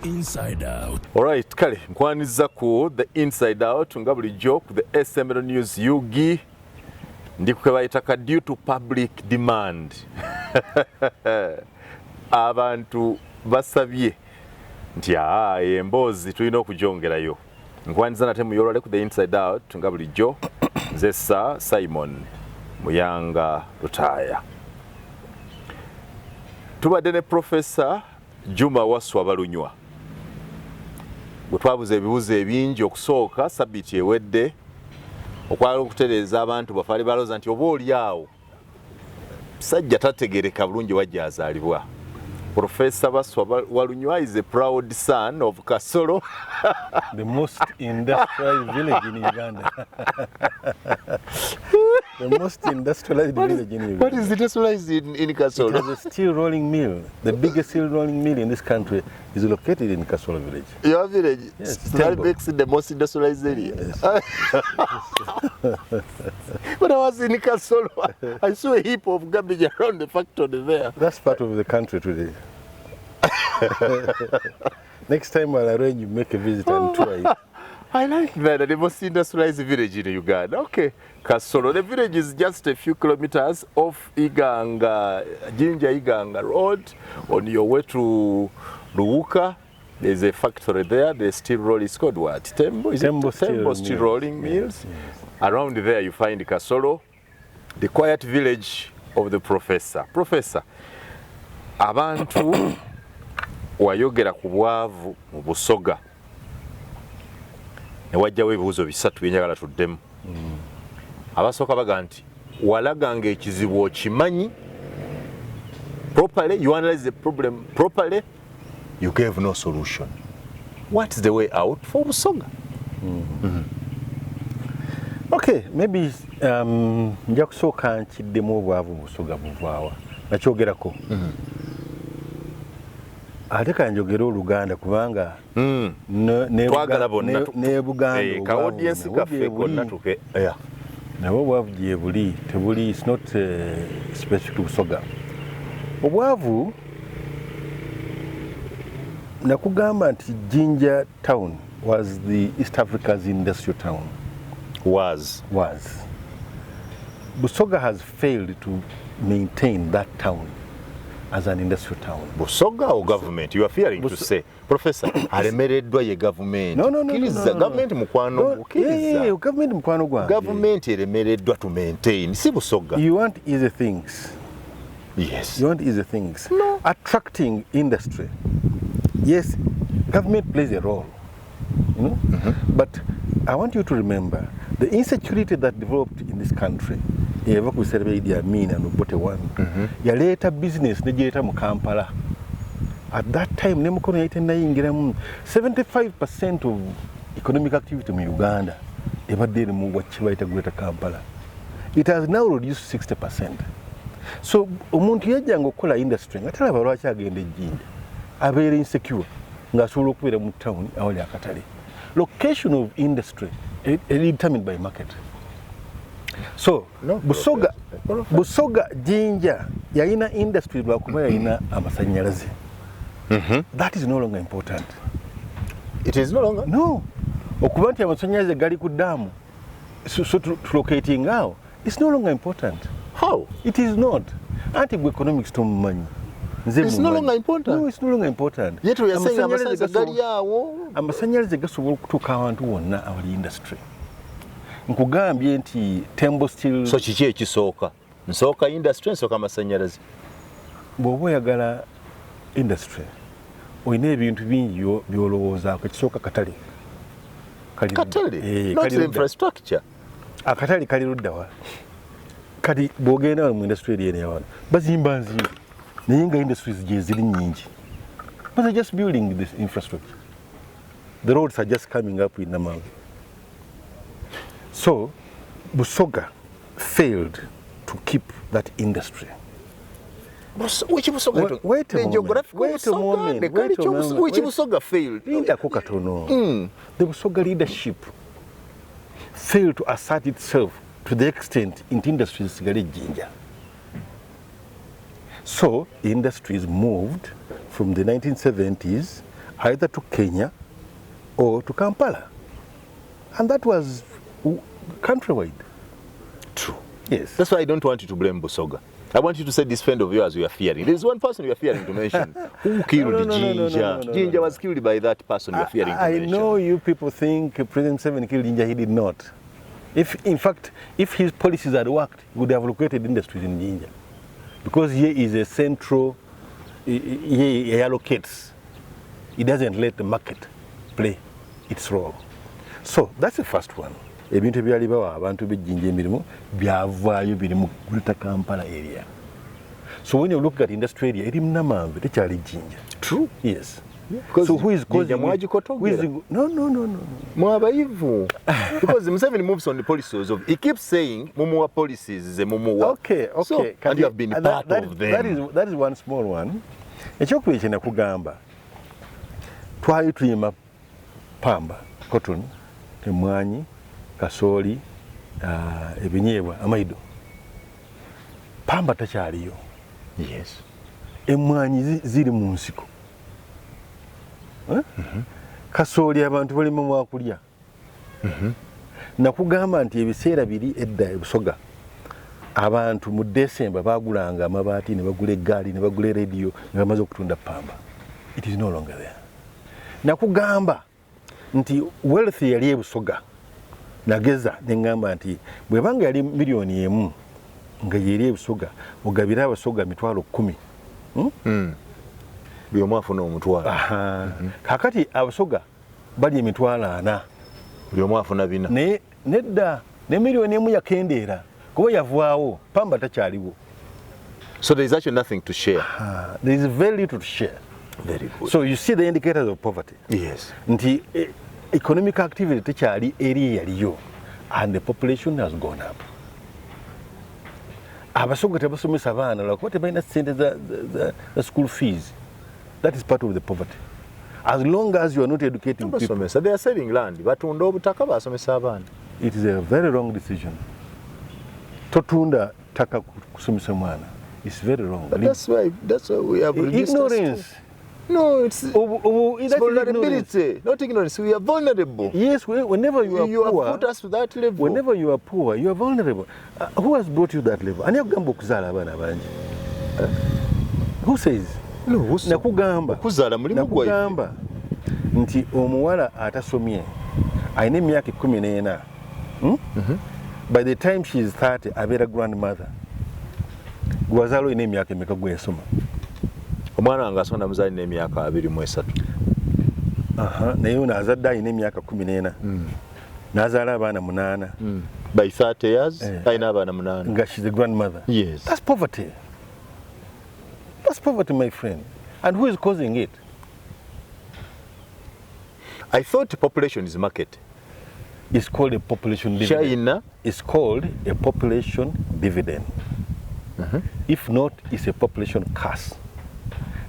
Inside Out. Alright, kale nkwaniza ku the Inside Out nga bulijjo ku the SML News Yugi ndi kukebayita due to public demand. Abantu basabye nti emboozi tulina okujongerayo. Nkwaniza nate muyolole ku the Inside Out nga bulijjo nze Simon Muyanga Lutaya. Tubadde ne Professor Juma Waswa Balunywa. Gutwabuze ebibuzo ebingi okusooka sabiti ewedde okwala okutereeza abantu bafali baloza nti oba oli awo sajja tategereka bulungi wajja azaalibwa. Professor Waswa Balunywa is a proud son of Kasolo, the most industrialized village in Uganda. The most industrialized village in Uganda. What is industrialized in Kasolo? It has a steel rolling mill. The biggest steel rolling mill in this country is located in Kasolo village. Your village? Yes. That makes it the most industrialized area. Yes. When I was in Kasolo, I saw a heap of garbage around the factory there. That's part of the country today. Next time I'll arrange you make a visit and tour it. I like that, the most industrialized village in Uganda. Okay, Kasolo. The village is just a few kilometers off Iganga, Jinja Iganga Road. On your way to Luuka, there's a factory there. The steel roll is called what? Tembo? Is Tembo it Tembo Steel Rolling Mills? Yes. Around there you find Kasolo, the quiet village of the professor. Professor, abantu wayogera ku bwavu mu Busoga. Ne wajjawo ebibuzo bisatu byenjagala tuddemu. Abasooka baga nti walaganga ekizibu okimanyi properly, you analyze the problem properly, you gave no solution. What is the way out for Busoga? Okay, maybe nja kusooka nkiddemu obwavu Busoga buvaawa nakyogerako. Ate kanjogera Oluganda kubanga twagala bonna ne Buganda ka audience kaffe konna tuke nabo obwavu gye buli tebuli, it's not specific to Busoga. Obwavu nakugamba nti Jinja town was the East Africa's industrial town. Was. Busoga has failed to maintain that town as an industrial town. Busoga or government? You are fearing to say, Professor, alemereddwa ye government. No. Government mukwano yeah, government mukwano gwange. Government elemereddwa to maintain. Si Busoga. You want easy things. Yes. You want easy things. No. Attracting industry. Yes, government plays a role. You know? But I want you to remember the insecurity that developed in this country. Yaleta business nejeta mu Kampala. At that time, 75% of economic activity in Uganda ebadde mu wachibaita Greater Kampala. It has now reduced 60%. So omuntu yajjanga okukola industry nga talaba lwaki agenda Jinja. Abeera insecure nga asobola okubeera mu town awali akatale. Location of industry is determined by market. So Busoga Jinja yalina industry lwakuba yalina amasanyalaze. That is no longer important. It is no longer? No. Okuba nti amasanyalaze gali ku daamu so to locating out, it's no longer important. How? It is not. Anti-economics to money. It's no longer important? No, it's no longer important. Yet we are saying amasanyalaze gali awo. Amasanyalaze gasobola okutuuka awantu wonna awali industry. Nkugambye nti Tembo Steel. So kiki ekisooka? Nsooka industry, nsooka amasanyalaze. Bw'oba oyagala industry olina ebintu bingi byolowoozaako. Ekisooka katale. Katale? Not infrastructure. Akatale kali ludda wa? Kati bw'ogenda mu industry eri eno wano bazimba nzimba naye nga industries gye ziri nnyingi. But they're just building this infrastructure. The roads are just coming up in Namangu. So Busoga failed to keep that industry. Which Busoga? Wait a moment. Which Busoga failed? The Busoga leadership failed to assert itself to the extent in industries sigale Jinja. So industries moved from the 1970s either to Kenya or to Kampala. And that was countrywide. True. Yes. That's why I don't want you to blame Busoga. I want you to say this friend of yours you are fearing. There is one person you are fearing to mention. Who killed Ginger? Ginger was killed by that person you are fearing to mention. I know you people think President Museveni killed Ginger. He did not. In fact, if his policies had worked, he would have located industries in Ginger. Because here is a central, he allocates. He doesn't let the market play its role. So that's the first one. Ebintu ebyalibawo abantu b'ejjinja emirimu byavaayo biri mu Greater Kampala area. So when you look at industry area, eri munamanve tekyali jjinja. True. Yes. Yeah. So who is causing it? No. Mwabayivu. Because Museveni moves on the policies of, he keeps saying mumuwa policies ze mumuwa. Okay. So, and you have been part of them. That is one small one. Ekyokubiri kye nakugamba twali tuyima pamba, cotton, emwanyi, kasooli, ebinyeebwa, amaido. Pamba takyaliyo. Yes. Emwanyi ziri mu nsiko. Kasooli abantu balima mwakulya. Nakugamba nti ebiseera biri edda Busoga abantu mu December bagulanga amabaati ne bagula eggaali ne bagula radio ne bamaze okutunda pamba. It is no longer there. Nakugamba nti wealth yali Busoga nageza nengamba nti bwebanga yali miliyoni emu nga yeri Busoga ogabira Abasoga mitwalo 10. Byo mwafuna omutwalo. Kakati Abasoga bali emitwalo 4. Byo mwafuna 4. Nedda ne miliyoni emu yakendeera kuba yavaawo pamba takyaliwo. So there is actually nothing to share. There is very little to share. Very good. So you see the indicators of poverty. Yes. Nti economic activity tekyali eri yaliyo and the population has gone up. Abasoga tebasomesa abaana lwakuba tebalina ssente za school fees. That is part of the poverty. As long as you are not educating people. They are selling land. Batunda obutaka basomesa abaana. It is a very wrong decision. Totunda taka kusomesa mwana. It's very wrong. But that's why we have ignorance. No, it's vulnerability, not ignorance. We are vulnerable. Yes, whenever you are poor, have put us to that level. Whenever you are poor, you are vulnerable. Who has brought you that level? Ani akugamba okuzaala abaana bangi? Who says? No, nakugamba nti omuwala atasomye ayina emyaka 14. By the time she is 30, abeera grandmother. Gwazaala olina emyaka emeka gwesoma? Omwana wange asoma muzaali n'emyaka 23. Naye ono azadde ayina emyaka 14. N'azaala abaana 8. By 30 years, ayina abaana 8. Nga she's a grandmother. Yes. That's poverty. That's poverty, my friend. And who is causing it? I thought population is market. It's called a population dividend. China? It's called a population dividend. If not, it's a population curse.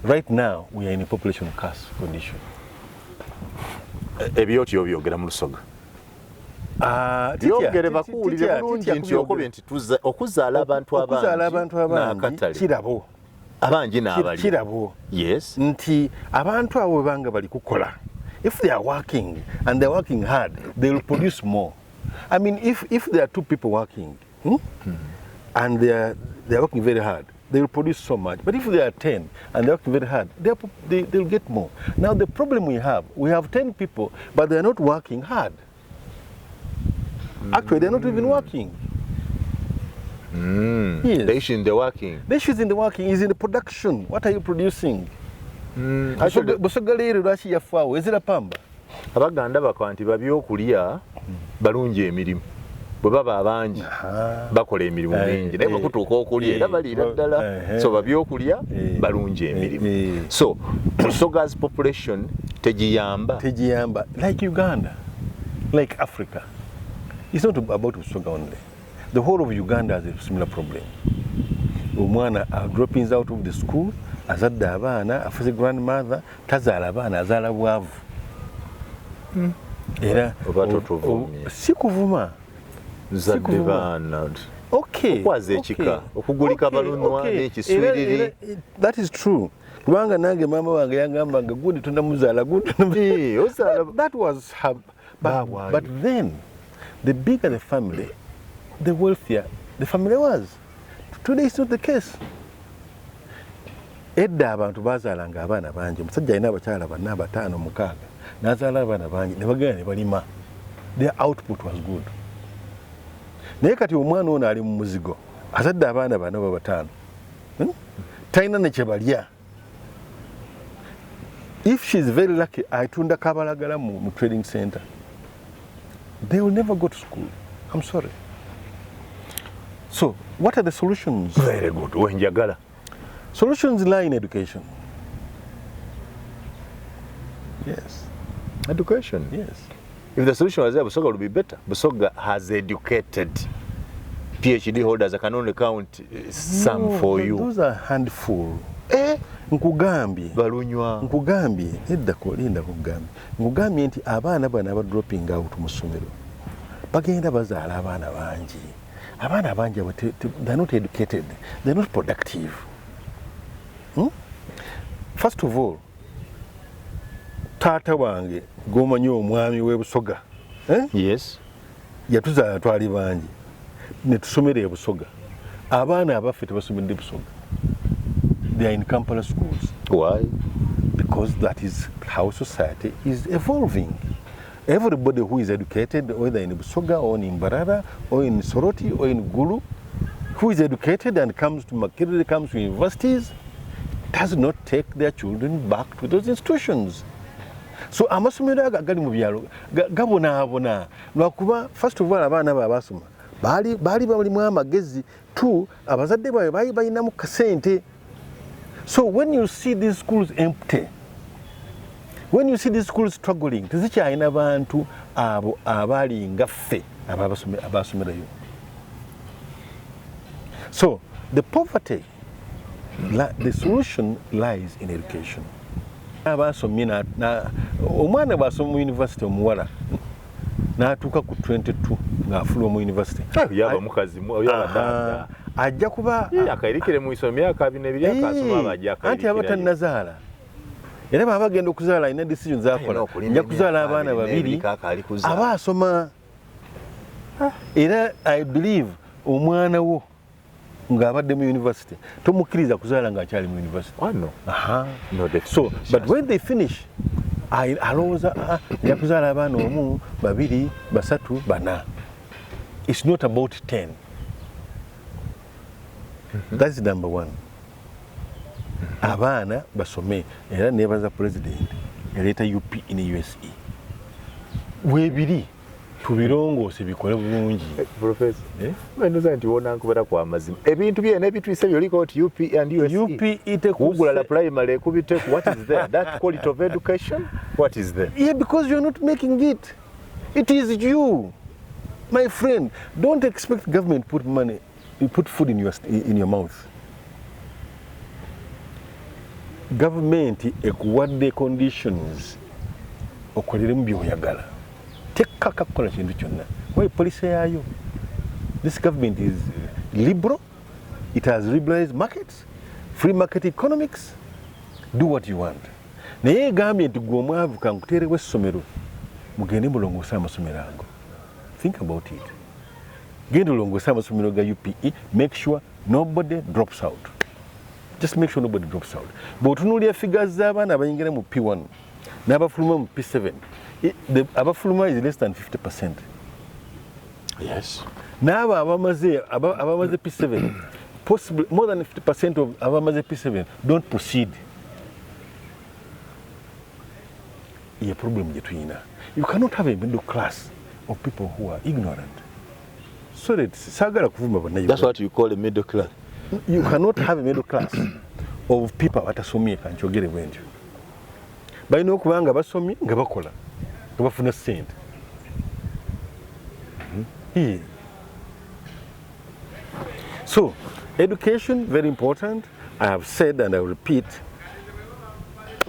Right now, we are in a population curse condition. Ebyoti obyogera mu Lusoga. Byogere bakuwulire bulungi nti okubye nti okuzaala abantu abangi kirabo. Abangi n'abali. Kirabo. Yes. Nti abantu abo banga bali kukola. If they are working and they're working hard, they will produce more. I mean, if there are 2 people working and they're working very hard, they will produce so much. But if there are 10 and they're working very hard, they'll get more. Now the problem we have 10 people, but they're not working hard. Actually, they're not even working. Yes. The issue in the working. The issue is in the working, is in the production. What are you producing? Busoga leero lwaki yafaawo ezira pamba. Abaganda bakwa nti babyokulya balungi emirimu. Bwe baba abangi bakola emirimu mingi naye bwekutuuka okulya era baliira ddala. So babyokulya balungi emirimu. So Busoga's population tegiyamba. Like Uganda, like Africa. It's not about Busoga only. The whole of Uganda has a similar problem. Omwana droppings out of the school, azadde abaana, afuze grandmother, tazaala abaana, azaala bwavu. Era oba totuvumye. Si kuvuma. Zadde baana. Okay. Okwaza ekika, okugulika Balunywa n'ekiswiriri. That is true. Kubanga nange mama wange yangambanga gundi tundamuzaala gundi. That was her. But then, the bigger the family, the wealthier the family was. Today it's not the case. Edda abantu bazaalanga abaana bangi. Omusajja alina abakyala bana bataano mukaaga. N'azaala abaana bangi ne bagenda ne balima. Their output was good. Naye kati omwana ono ali mu muzigo. Azadde abaana bana bataano. Talina ne kye balya. If she's very lucky, aitunda kabalagala mu trading center. They will never go to school. I'm sorry. So, what are the solutions? Very good. Wenjagala. Solutions lie in education. Yes. Education? Yes. If the solution was there, Busoga would be better. Busoga has educated PhD holders. I can only count some for you. Those are handful. Nkugambye edda kolinda kugambye nkugambye nti abaana bano aba dropping out mu ssomero bagenda bazaala abaana bangi they're not educated, they're not productive. First of all, taata wange gomanyi omwami w'e Busoga, yes, yatuzaala twali bangi ne tusomera e Busoga. Abaana abaffe tebasomedde Busoga. They are in Kampala schools. Why? Because that is how society is evolving. Everybody who is educated, whether in Busoga or in Mbarara or in Soroti or in Gulu, who is educated and comes to Makerere, comes to universities, does not take their children back to those institutions. So amasomero agali mu byalo gabonaabona lwakuba first of all abaana babasoma bali balimu amagezi tu abazadde baabwe balinamu kasente. So when you see these schools empty, when you see these schools struggling, tezikyalina bantu abo abali ngaffe abasomerayo. So the poverty, the solution lies in education. Abasomye omwana bw'asoma mu university omuwala n'atuuka ku 22 ng'afulwa mu university. Yaba mukazi yaba ajja kuba akayirikire mu isomo myaka 2 akasoma abajja akayirikire. Anti abatannazaala era baba bagenda okuzaala ina decisions zakola nja kuzaala abaana babiri aba asoma. Era I believe omwana wo ng'abadde mu university tomukkiriza kuzaala ng'akyali mu university. No, so but when they finish alowooza nja kuzaala abaana omu babiri basatu bana. It's not about 10. That's number one. Abaana basome era nebaza president yaleeta UP in USA. Weebiri tubirongoose bikole bulungi. Professor, mwendoza nti wona nkubera kwa mazima. Ebintu byene ebitwise byoliko nti UP and USA. UP ite kugula la primary kubite. What is there? That quality of education? What is there? Yeah, because you're not making it. It is you. My friend, don't expect government put money, put food in your mouth. Government ekuwadde conditions okolere byoyagala. Tekaka kukola kintu kyonna. Why police yayo? This government is liberal. It has liberalized markets, free market economics. Do what you want. Naye gambye nti gwe omwavu kankuteerewo essomero mugende mulongoosa amasomero ago. Think about it. Genda olongoosa amasomero ga UPE. Make sure nobody drops out. Just make sure nobody drops out. But otunuulira figures z'abaana abayingira mu P1 n'abafuluma mu P7. Abafuluma is less than 50%. Yes. N'abo abamaze P7, possibly more than 50% of abamaze P7 don't proceed. Yeah, problem between. You cannot have a middle class of people who are ignorant. So that's what you call a middle class. You cannot have a middle class of people batasomye kankyogere bwentyo. Balina okuba nga basomye nga bakola nga bafuna ssente. So education very important. I have said and I will repeat,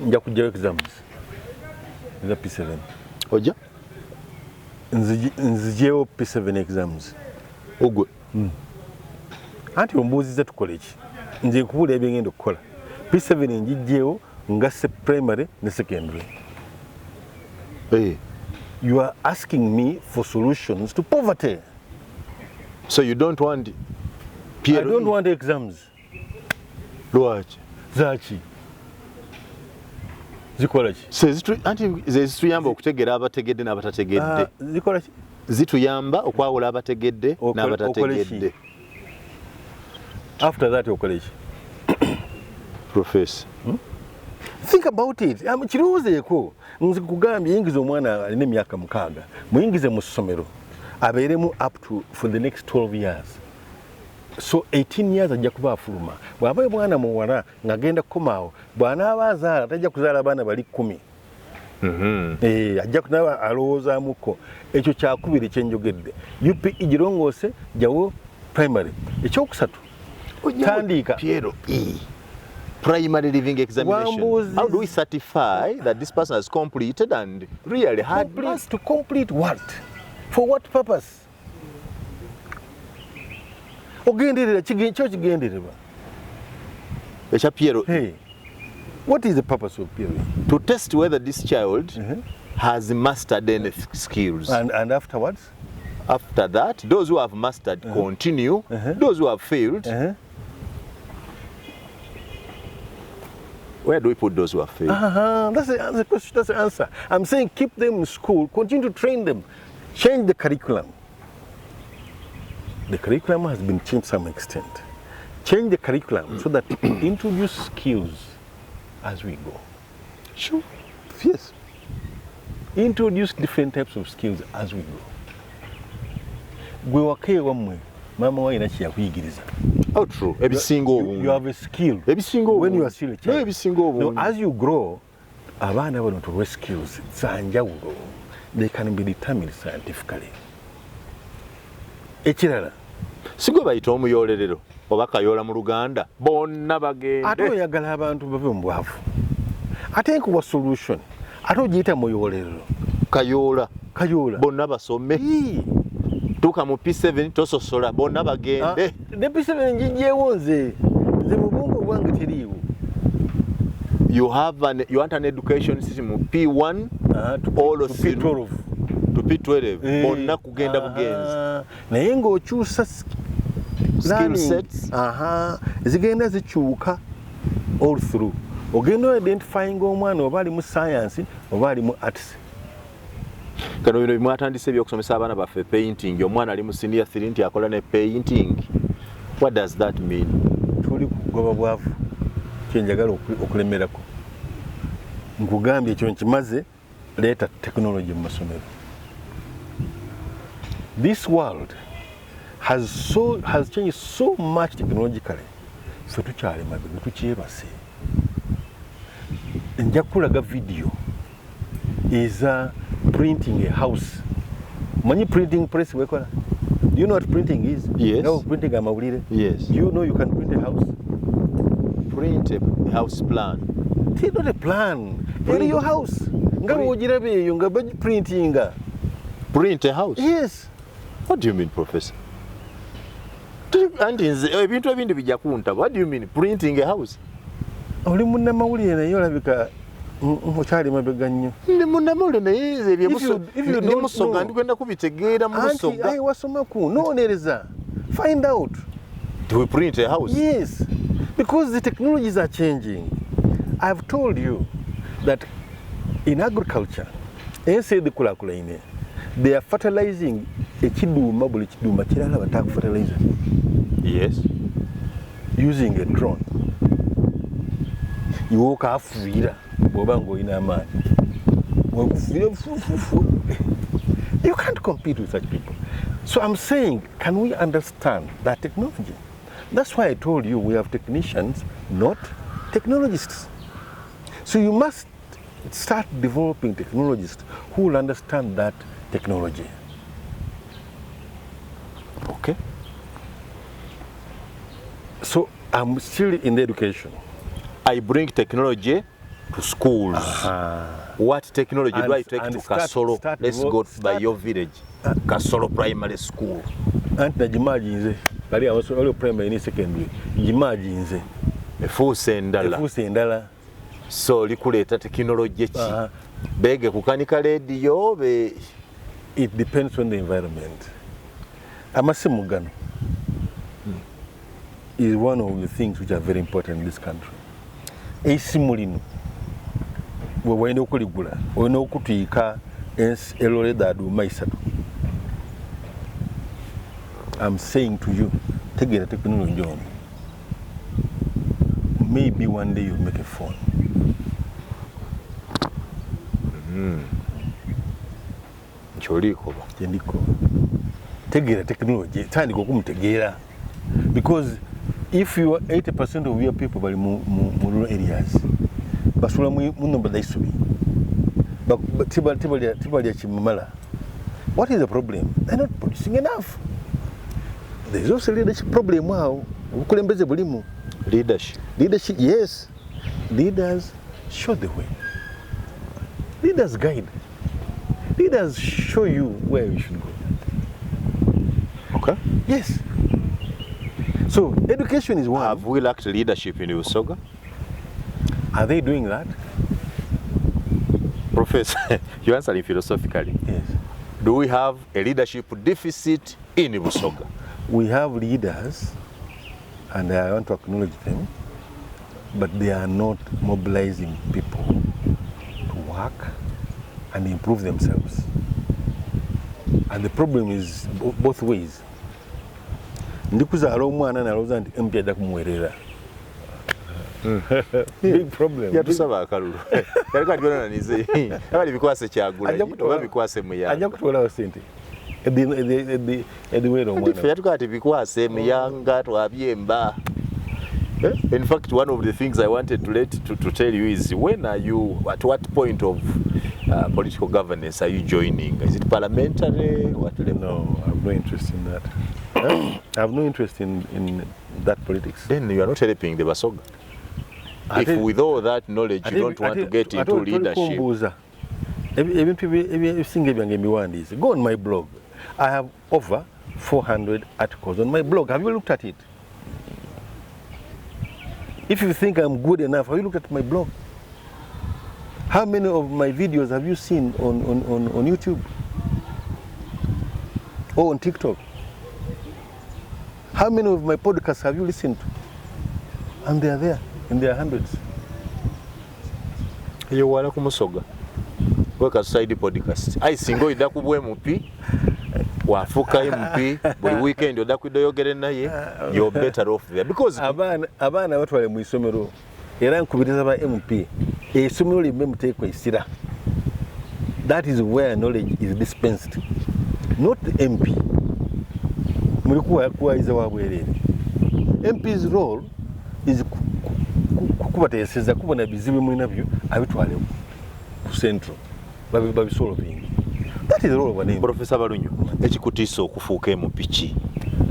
nja kujjayo exams za P7. Oja? Nzijeyo P7 exams. Ogwe? anti ombuuziza tukole ki nze nkubuula ebyengenda okukola P7 njijjeewo ngasse primary ne secondary. You are asking me for solutions to poverty. So you don't want I don't want exams. Lwaki? Zaki zikola ki? Anti ze zituyamba okutegeera abategedde n'abatategedde. Zikola ki? Zituyamba okwawula abategedde n'abatategedde. After that okola ki? Professor. Think about it. Kirowoozeeko. Nze kugambye yingiza omwana alina emyaka 6 muyingize mu ssomero abeeremu up to for the next 12 years. So 18 years ajja kuba afuluma. Bw'aba mwana muwala ng'agenda kukomaawo bw'anaaba azaala tajja kuzaala abaana bali 10. Ajja kunaaba alowoozaamuko. Ekyo kyakubiri kye njogedde. UPE girongoose jawo primary. Ekyokusatu tandika Piero primary living examination. How do we certify that this person has completed and really had to complete what? For what purpose? Ogenderera kyo kigendererwa. Ekya Piero. Hey, what is the purpose of Piero? To test whether this child has mastered any skills. And afterwards? After that, those who have mastered continue. Those who have failed. Where do we put those who have failed? That's the question. That's the answer. I'm saying keep them in school, continue to train them, change the curriculum. The curriculum has been changed to some extent. Change the curriculum so that introduce skills as we go. Sure. Yes. Introduce different types of skills as we go. Gwe wake wamwe mama wa ina kiyakuyigiriza. Oh, true. You have a skill when you are still a child. No, as you grow, abaana bano tuwe skills zanjawulo. They can be determined scientifically. Ekirala sigwe bayita omuyolerero oba kayoola mu Luganda bonna bagende. Ate oyagala abantu bave mu bwavu. Ate nkuwa solution. Ate ogiyita muyolerero. Kayoola bonna basome. Tuka mu P7 tososola bonna bagende. Ne P7 njijjeewo nze mu bwongo bwange teriiwo. You want an education system mu P1 to P12. To P12 bonna kugenda bugenzi. Naye ng'okyusa skill sets zigenda zikyuka all through. Ogenda identifying omwana oba ali mu science oba ali mu arts. Kano bino mwatandise ebyokusomesa abaana baffe painting. Omwana ali mu senior 3 nti akola ne painting. What does that mean? Tuli kugoba bwavu kyenjagala okulemerako. Nkugambye ekyo nkimaze leeta technology mu masomero. This world has changed so much technologically. Ffe tukyali mabega tukyebase. Nja kulaga video is printing a house. Manyi printing press wekola? Do you know what printing is? Yes. No, printing amawulire? Yes. Do you know you can print a house? Print a house plan. It's not a plan. Print your house. Nga wogirabe eyo nga printinga. Print a house? Yes. What do you mean, Professor? Ebintu ebindi bijja kunta. What do you mean, printing a house? Oli munnamawulire naye olabika okyali mabega nnyo. Ndi munnamawulire naye ebyo Busoga ndikwenda kubitegeera mu Busoga. Anti wasomaku noonereza. Find out. Do we print a house? Yes. Because the technologies are changing. I've told you that in agriculture, ensi edikulakulaine, they are fertilizing ekiduuma buli kiduuma kirala batakufertilizer. Yes. Using a drone. Iwoka afuira bwoba ng'olina amaanyi. You can't compete with such people. So I'm saying, can we understand that technology? That's why I told you we have technicians, not technologists. So you must start developing technologists who will understand that technology. Okay. So I'm still in the education. I bring technology to schools. What technology do I take to Kasolo? Let's go by your village. Kasolo Primary School. And the Jimaji, but I was only primary and secondary. Jimaji, a full sendala. So, likuleta technology. Bege kukanika radio. It depends on the environment. Amasimugano is one of the things which are very important in this country. Esimulino. We were in Okulibula, we know Kutika, and Eloreda do Maisatu. I'm saying to you, take a technology on. Maybe one day you'll make a phone. Take a technology, tiny go together. Because if you are 80% of your people are in rural areas, but what is the problem? They're not producing enough. There's also leadership problem. Wow, Leadership. Leadership, yes. Leaders show the way. Leaders guide. Leaders show you where you should go. Okay. Yes. So education is one. Have we lacked leadership in Busoga? Are they doing that? Professor, you answer philosophically. Yes. Do we have a leadership deficit in Busoga? We have leaders, and I want to acknowledge them, but they are not mobilizing people to work and improve themselves. And the problem is both ways. Ndikuzaala omwana nalowooza nti MP ajja kumuweerera. Big problem. Yatusaba akalulu. Yali kati byonananize. Abali bikwase Kyagulanyi oba bikwase Muyanga. Ajja kutwalawo ssente. Ediweera omwana. Ffe yatugaa ti bikwase Muyanga twabyemba. In fact, one of the things I wanted to tell you is, when are you, at what point of political governance are you joining? Is it parliamentary? What level? No, I have no interest in that. I have no interest in that politics. Then you are not helping the Busoga. If with all that knowledge you don't want to get into leadership. Go on my blog. I have over 400 articles on my blog. Have you looked at it? If you think I'm good enough, have you looked at my blog? How many of my videos have you seen on YouTube? Or on TikTok? How many of my podcasts have you listened to? And they are there, in their hundreds. You want to Busoga? Work aside the podcast. I single it up with MP. Wafuka MP, buli weekend odakwido yogere naye, you're better off there. Because abana batwale mu isomero era nkubiriza ba MP esomero limbe muteekwa isira. That is where knowledge is dispensed, not the MP. Mulikuwa kuwaiza wabwerere. MP's role is kubateeseza kubona bizibu mu nabyo abitwale ku central babisolving. That is the role of an MP. Professor Balunywa, ekikutiisa okufuuka MP ki?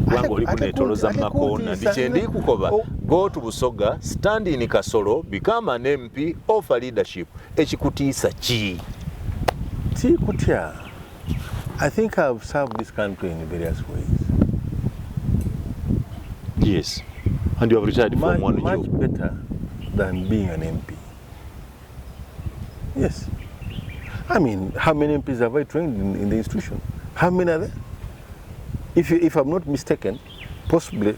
Kubanga oli kuneetoloza makoona bikyendi kukoba. Go to Busoga, stand in Kasolo, become an MP, offer leadership. Ekikutiisa ki? Kutya. I think I've served this country in various ways. Yes. And you have retired from one much job. Better than being an MP. Yes. I mean, how many MPs have I trained in the institution? How many are there? If I'm not mistaken, possibly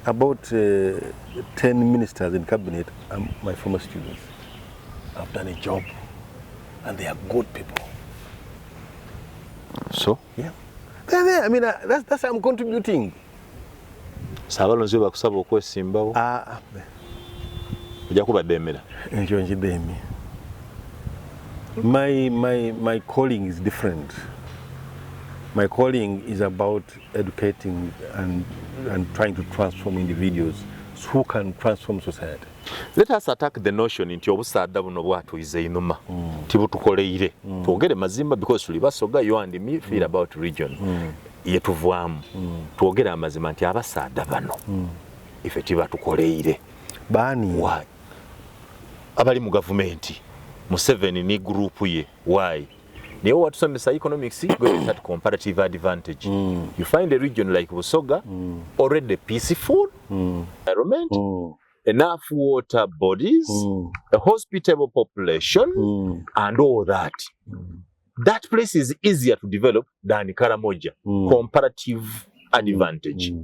about 10 ministers in cabinet are my former students. I've done a job, and they are good people. So? Yeah. They're there. I mean, that's how I'm contributing. Sabalonzi bakusaba okwesimbawo. Ojja kubadde emera. Enjo njidemi. My calling is different. My calling is about educating and trying to transform individuals who can transform society. Let us attack the notion nti obusaadda buno bwatuyize inuma tibutukoleire twogere mazimba because tuli Busoga you and me feel about region yetuvaamu twogere amazima nti abasaadda bano ife tibatukoleire bani why abali mu gavumenti Museveni ni group ye why naye watusomesa economics going at comparative advantage you find a region like Busoga already peaceful environment enough water bodies a hospitable population and all that that place is easier to develop than Karamoja comparative advantage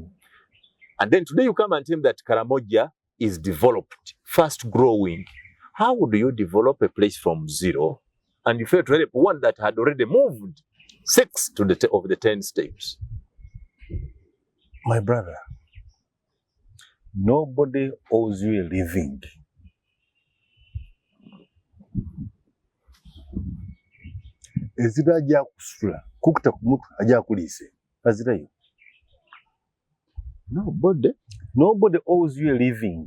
and then today you come and tell me that Karamoja is developed fast growing. How would you develop a place from zero and you fail to help one that had already moved 6 to the of the 10 steps? My brother, nobody owes you a living. Ezira ajja kusula kukuta ku mutwe ajja kulise azirayo. Nobody owes you a living.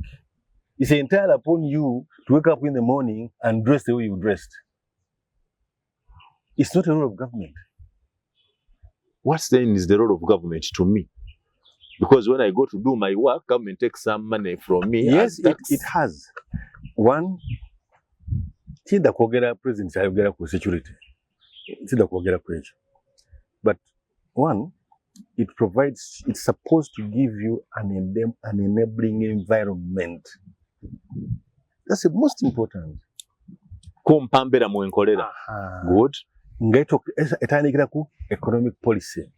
It's entirely upon you to wake up in the morning and dress the way you dressed. It's not a role of government. What then is the role of government to me? Because when I go to do my work, government takes some money from me. Yes, it has. One, tida kwogera president ayogera ku security. Tida kwogera ku ekyo. But one, it's supposed to give you an enabling environment. That's the most important. Kumpambera mu enkolera. Good. Ngaito etandikira ku economic policy.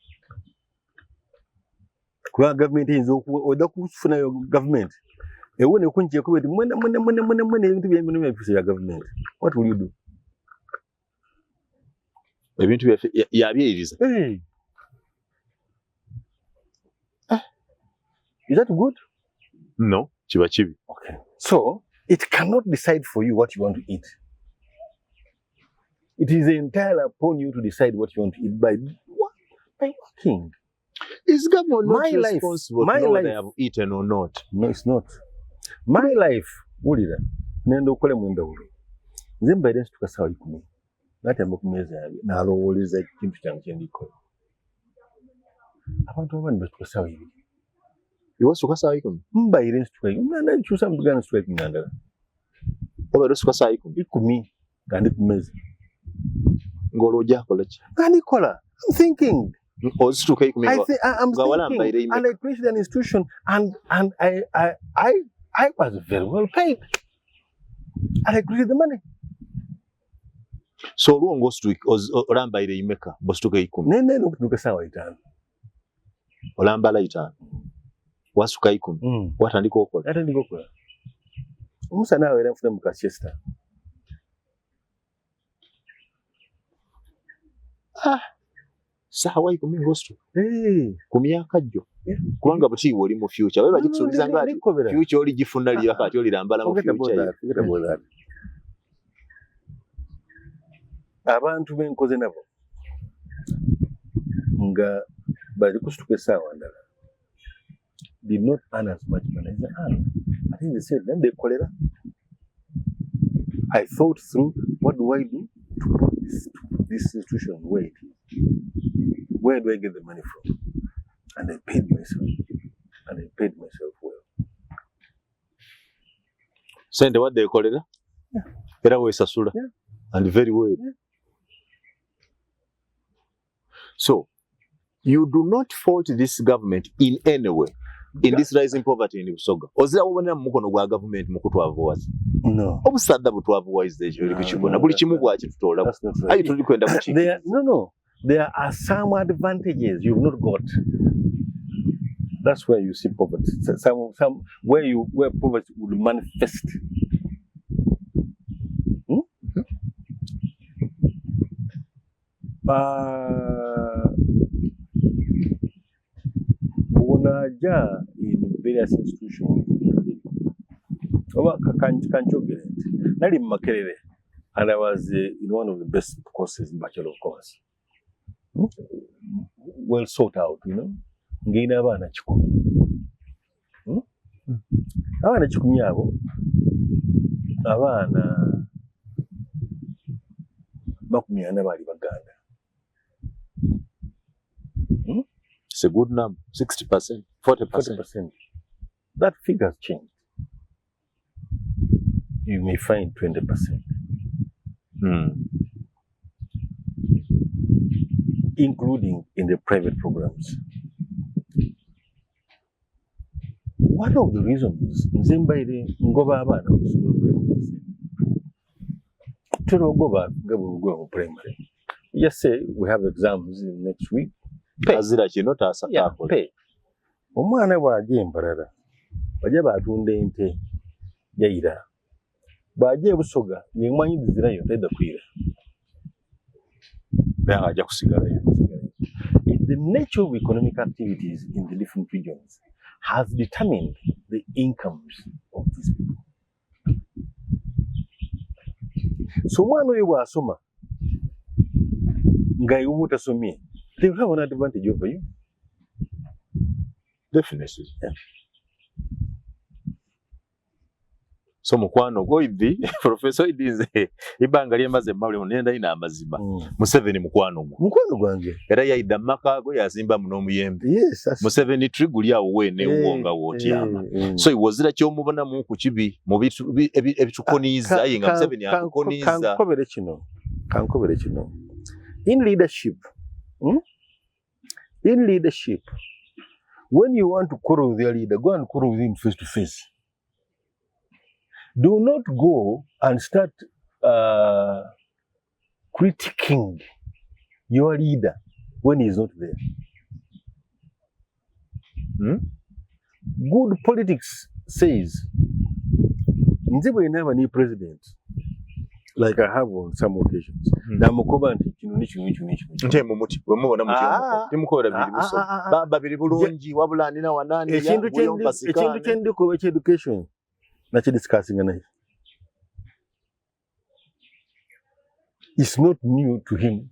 Kwa government inzo oda kufuna yo government. Ewone kunje ko beti mwene ebintu bya government. What will you do? Ebintu yabyiriza. Hey. Is that good? No, chiba chibi. Okay. So, it cannot decide for you what you want to eat. It is entirely upon you to decide what you want to eat by working. Is government not responsible to know whether they have eaten or not? No, it's not. My life, ulira, nenda okole mwenda ulu. Nze mbaire nsituka sawa 10. Natamba ku meza yange nalowoleza ekintu kyange kye ndikola. Abantu abandi batuka sawa 2. Iwe suka sawa 10? Mbaire nsituka. Mwana nchusa mbugana nsituka ngandala. Oba suka sawa 10? 10 kandi ku meza. Ngolo ojja kola ki? Nikola. I'm thinking. I'm thinking, and I created an institution, and I was very well paid, and I created the money. So long goes to Olamba ile imeka bostuka 10. Nene nokutuka sawa 5. Olamba la 5. Wasuka 10. Watandika okola. Atandika okola. Umusana awera mfuna mu Manchester. Sawa 10 gostu. Ku myaka jjo. Kubanga buti oli mu future. Baba gikusubiza ngati future oli gifunda li yakati oli lambala mu future. Abantu benkoze nabo nga bali kustuka sawa ndala did not earn as much money as they earned. I think they said then they cholera. I thought through what do I do to put this institution where it is. Where do I get the money from? And I paid myself. And I paid myself well. Send what they call it? Yeah. Era we sasula. Yeah. And very well. Yeah. So, you do not fault this government in any way in this rising poverty in Busoga. Ozira wabona mukono gwa government mukutwavu wazi. No. Obusadda butwavu wise the joli bichibona. Buli kimu gwachi tutola. Ayi tuli kwenda mu chiki. No. There are some advantages you've not got. That's where you see poverty. Some where poverty would manifest. Unaja in various institutions. Nali Makerere, and I was in one of the best courses in Bachelor of Commerce. Well sought out, you know. Ngina abana 10. Abana 10 abo abana 40 bali Baganda. It's a good number. 60%, 40%. That figure has changed. you may find 20%. Including in the private programs. One of the reasons Nzimbaire ngoba abana to primary. Just say we have exams next week. Azira kino taasa kako. Pay. Omwana bw'ajja embalala bajja baatunda ente yayira bw'ajja e Busoga ng'emwanyi zizirayo tedda kwira naye ajja kusigalayo. The nature of economic activities in the different regions has determined the incomes of these people. So omwana oyo bw'asoma nga iwe butasomye, they will have an advantage over you. Definitely. Yeah. So mukwano gwo ivi Professor Idinze ibanga lyemaze mawulire nenda ina amazima. Museveni mukwano gwange. Era yaida maka go yazimba muno muyembe. Yes. Museveni triguli awo ne uwonga wotyama. So iwozira kyo mubona mu kukibi mu bitu ebitukoniza ayinga Museveni akukoniza. Kankobere kino. In leadership, when you want to quarrel with your leader, go and quarrel with him face to face. Do not go and start critiquing your leader when he is not there. Good politics says, Nzibwe never need president, like I have on some occasions. Namukoba nti kino ni kino. Nte mu muti bwe mubona muti timukora biri buso. Baba biri bulungi wabula nina wanani ya ekintu kyendiko education. Not discussing it. It's not new to him.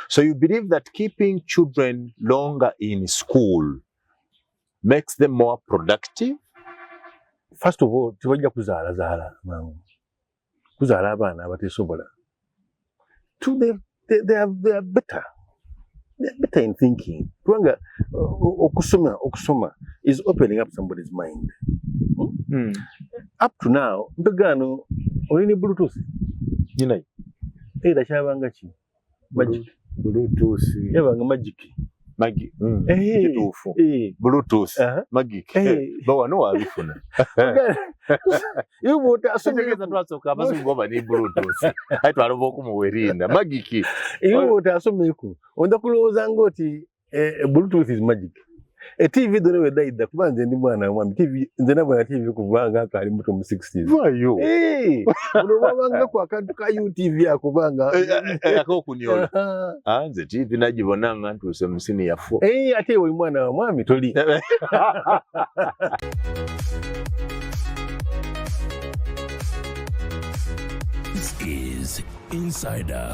So you believe that keeping children longer in school makes them more productive? First of all, tibajja kuzaala mangu. Kuzaala abaana abateesobola. Two, they are better. They are better in thinking. Kubanga okusoma is opening up somebody's mind. Up to now, mbegano olini Bluetooth. Nyina. Kyabanga ki? Magic. Bluetooth. Yabanga magic. Magic. Kituufu. Bluetooth. Magic. Bawano wabifuna. Iwe otasomeza twasooka abazungu baba ni Bluetooth. Ayi twalova okumuwerinda. Magic. Iwe otasomeko. Onda kulowooza ng'oti Bluetooth is magic. TV done we daida kubanze ndi mwana mwami TV nze nabona TV kubanga akali muto mu 60s. Vayo. Uno babanga kwa kantu ka UTV akubanga. Akokunyola. Nze TV najibonanga ntuse musini ya 4. Ate we mwana wa mwami toli. This is Insider.